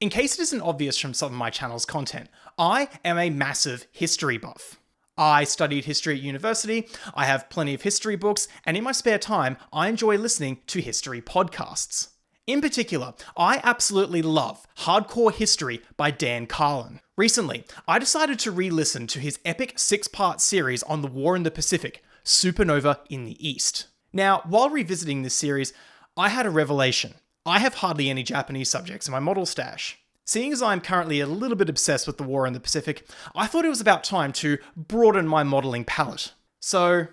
In case it isn't obvious from some of my channel's content, I am a massive history buff. I studied history at university, I have plenty of history books, and in my spare time, I enjoy listening to history podcasts. In particular, I absolutely love Hardcore History by Dan Carlin. Recently, I decided to re-listen to his epic 6-part series on the war in the Pacific, Supernova in the East. Now, while revisiting this series, I had a revelation. I have hardly any Japanese subjects in my model stash. Seeing as I'm currently a little bit obsessed with the war in the Pacific, I thought it was about time to broaden my modelling palette. So,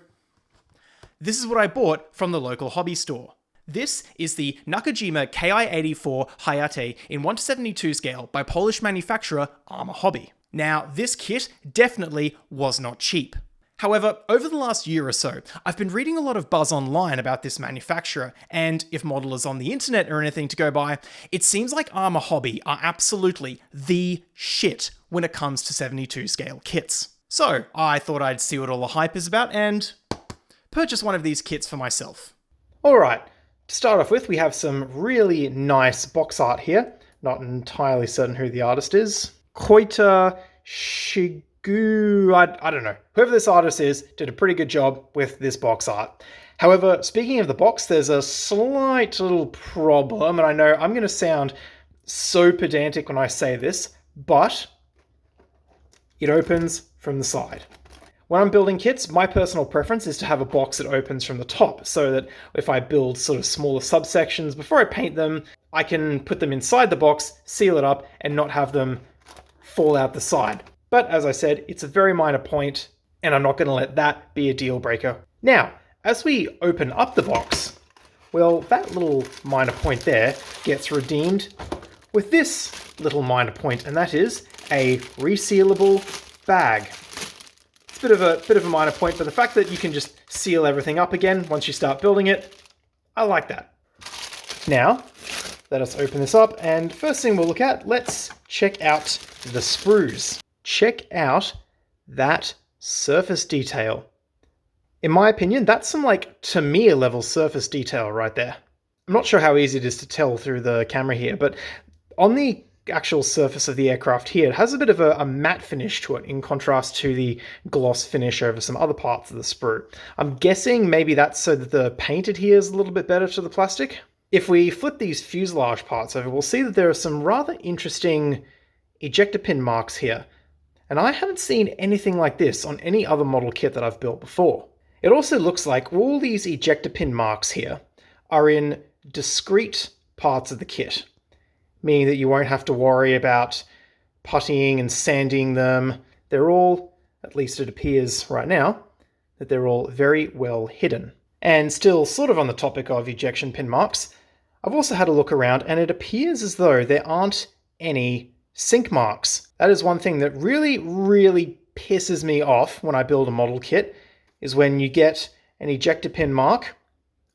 this is what I bought from the local hobby store. This is the Nakajima Ki-84 Hayate in 1:72 scale by Polish manufacturer Arma Hobby. Now, this kit definitely was not cheap. However, over the last year or so, I've been reading a lot of buzz online about this manufacturer, and if modelers on the internet are anything to go by, it seems like Arma Hobby are absolutely the shit when it comes to 72 scale kits. So, I thought I'd see what all the hype is about and purchase one of these kits for myself. Alright, to start off with, we have some really nice box art here. Not entirely certain who the artist is. Koita I don't know. Whoever this artist is did a pretty good job with this box art. However, speaking of the box, there's a slight little problem, and I know I'm going to sound so pedantic when I say this, but it opens from the side. When I'm building kits, my personal preference is to have a box that opens from the top, so that if I build sort of smaller subsections, before I paint them, I can put them inside the box, seal it up, and not have them fall out the side. But as I said, it's a very minor point, and I'm not going to let that be a deal breaker. Now, as we open up the box, well, that little minor point there gets redeemed with this little minor point, and that is a resealable bag. It's a bit of a minor point, but the fact that you can just seal everything up again once you start building it, I like that. Now, let us open this up, and first thing we'll look at, let's check out the sprues. Check out that surface detail. In my opinion, that's some Tamiya level surface detail right there. I'm not sure how easy it is to tell through the camera here, but on the actual surface of the aircraft here, it has a bit of a matte finish to it in contrast to the gloss finish over some other parts of the sprue. I'm guessing maybe that's so that the paint adheres a little bit better to the plastic. If we flip these fuselage parts over, we'll see that there are some rather interesting ejector pin marks here. And I haven't seen anything like this on any other model kit that I've built before. It also looks like all these ejector pin marks here are in discrete parts of the kit, meaning that you won't have to worry about puttying and sanding them. They're all, at least it appears right now, that they're all very well hidden. And still sort of on the topic of ejection pin marks, I've also had a look around and it appears as though there aren't any sink marks. That is one thing that really, really pisses me off when I build a model kit, is when you get an ejector pin mark,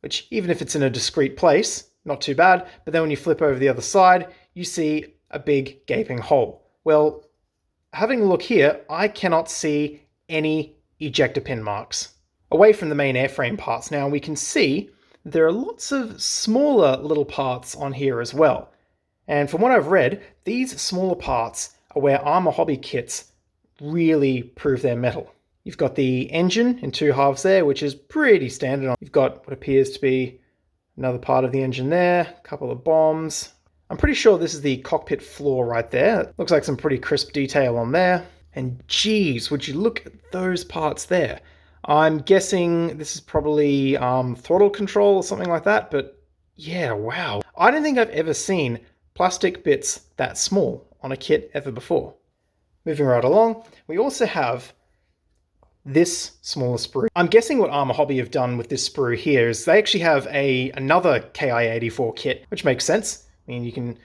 which even if it's in a discrete place, not too bad, but then when you flip over the other side, you see a big gaping hole. Well, having a look here, I cannot see any ejector pin marks. Away from the main airframe parts now, we can see there are lots of smaller little parts on here as well. And from what I've read, these smaller parts are where Arma Hobby kits really prove their mettle. You've got the engine in 2 halves there, which is pretty standard. You've got what appears to be another part of the engine there, a couple of bombs. I'm pretty sure this is the cockpit floor right there. It looks like some pretty crisp detail on there. And geez, would you look at those parts there? I'm guessing this is probably throttle control or something like that, but yeah, wow. I don't think I've ever seen plastic bits that small on a kit ever before. Moving right along, we also have this smaller sprue. I'm guessing what Arma Hobby have done with this sprue here is they actually have another Ki-84 kit, which makes sense. I mean, you can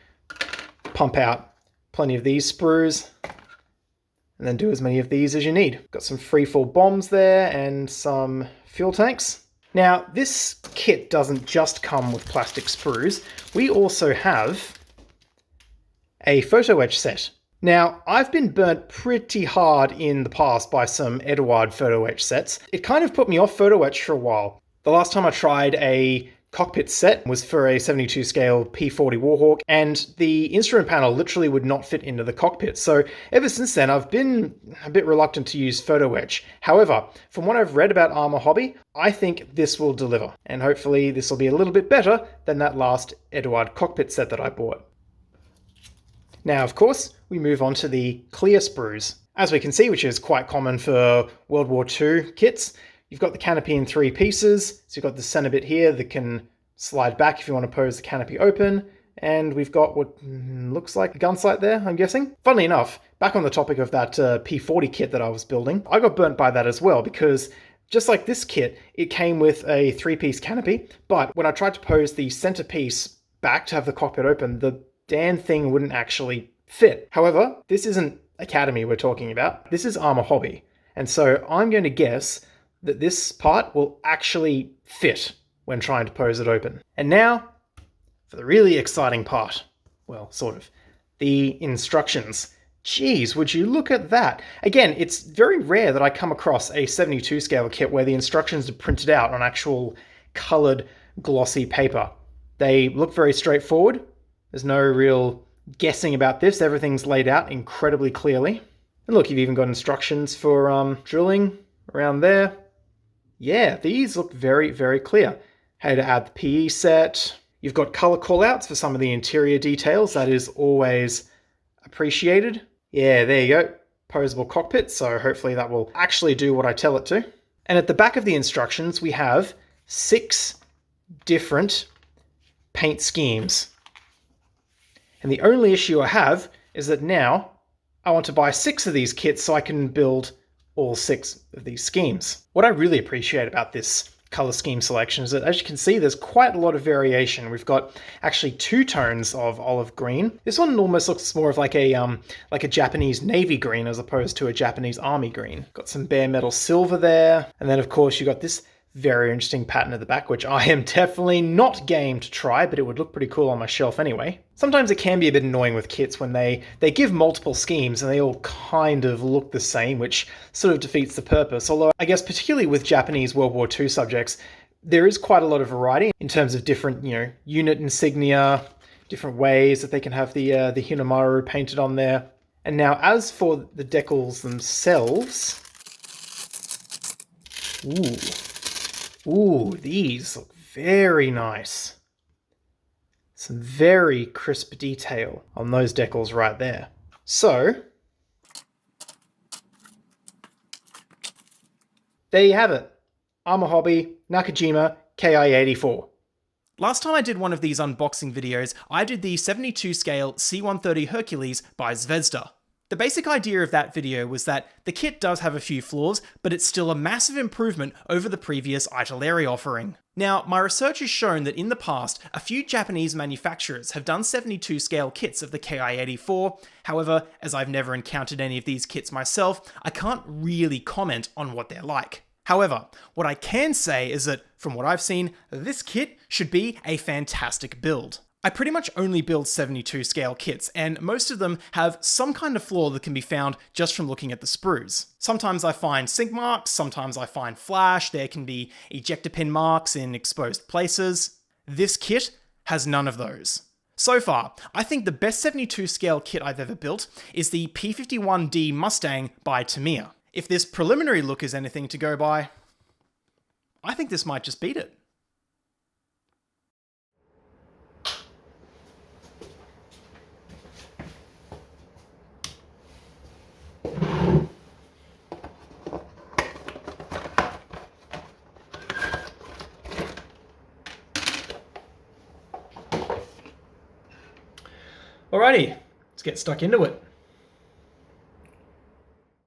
pump out plenty of these sprues and then do as many of these as you need. Got some freefall bombs there and some fuel tanks. Now, this kit doesn't just come with plastic sprues. We also have a photo etch set. Now, I've been burnt pretty hard in the past by some Eduard photo etch sets. It kind of put me off photo etch for a while. The last time I tried a cockpit set was for a 72 scale P-40 Warhawk, and the instrument panel literally would not fit into the cockpit. So ever since then, I've been a bit reluctant to use photo etch. However, from what I've read about Arma Hobby, I think this will deliver, and hopefully this will be a little bit better than that last Eduard cockpit set that I bought. Now, of course, we move on to the clear sprues. As we can see, which is quite common for World War II kits, you've got the canopy in 3 pieces. So you've got the center bit here that can slide back if you want to pose the canopy open. And we've got what looks like a gun sight there, I'm guessing. Funnily enough, back on the topic of that P-40 kit that I was building, I got burnt by that as well, because just like this kit, it came with a 3-piece canopy. But when I tried to pose the centerpiece back to have the cockpit open, the damn thing wouldn't actually fit. However, this isn't Academy we're talking about. This is Arma Hobby. And so I'm going to guess that this part will actually fit when trying to pose it open. And now for the really exciting part. Well, sort of. The instructions. Geez, would you look at that? Again, it's very rare that I come across a 72 scale kit where the instructions are printed out on actual colored glossy paper. They look very straightforward. There's no real guessing about this. Everything's laid out incredibly clearly. And look, you've even got instructions for drilling around there. Yeah, these look very, very clear. How to add the PE set. You've got color callouts for some of the interior details. That is always appreciated. Yeah, there you go. Posable cockpit, so hopefully that will actually do what I tell it to. And at the back of the instructions, we have 6 different paint schemes. And the only issue I have is that now I want to buy 6 of these kits so I can build all 6 of these schemes. What I really appreciate about this color scheme selection is that, as you can see, there's quite a lot of variation. We've got actually 2 tones of olive green. This one almost looks more of like a Japanese navy green as opposed to a Japanese army green. Got some bare metal silver there. And then of course you got this very interesting pattern at the back, which I am definitely not game to try, but it would look pretty cool on my shelf anyway. Sometimes it can be a bit annoying with kits when they give multiple schemes and they all kind of look the same, which sort of defeats the purpose. Although I guess particularly with Japanese World War II subjects, there is quite a lot of variety in terms of different, unit insignia, different ways that they can have the Hinamaru painted on there. And now as for the decals themselves, Ooh, these look very nice. Some very crisp detail on those decals right there. So, there you have it. Arma Hobby, Nakajima, Ki-84. Last time I did one of these unboxing videos, I did the 72 scale C-130 Hercules by Zvezda. The basic idea of that video was that the kit does have a few flaws, but it's still a massive improvement over the previous Italeri offering. Now, my research has shown that in the past, a few Japanese manufacturers have done 72 scale kits of the Ki-84. However, as I've never encountered any of these kits myself, I can't really comment on what they're like. However, what I can say is that, from what I've seen, this kit should be a fantastic build. I pretty much only build 72 scale kits, and most of them have some kind of flaw that can be found just from looking at the sprues. Sometimes I find sink marks, sometimes I find flash, there can be ejector pin marks in exposed places. This kit has none of those. So far, I think the best 72 scale kit I've ever built is the P-51D Mustang by Tamiya. If this preliminary look is anything to go by, I think this might just beat it. Alrighty, let's get stuck into it.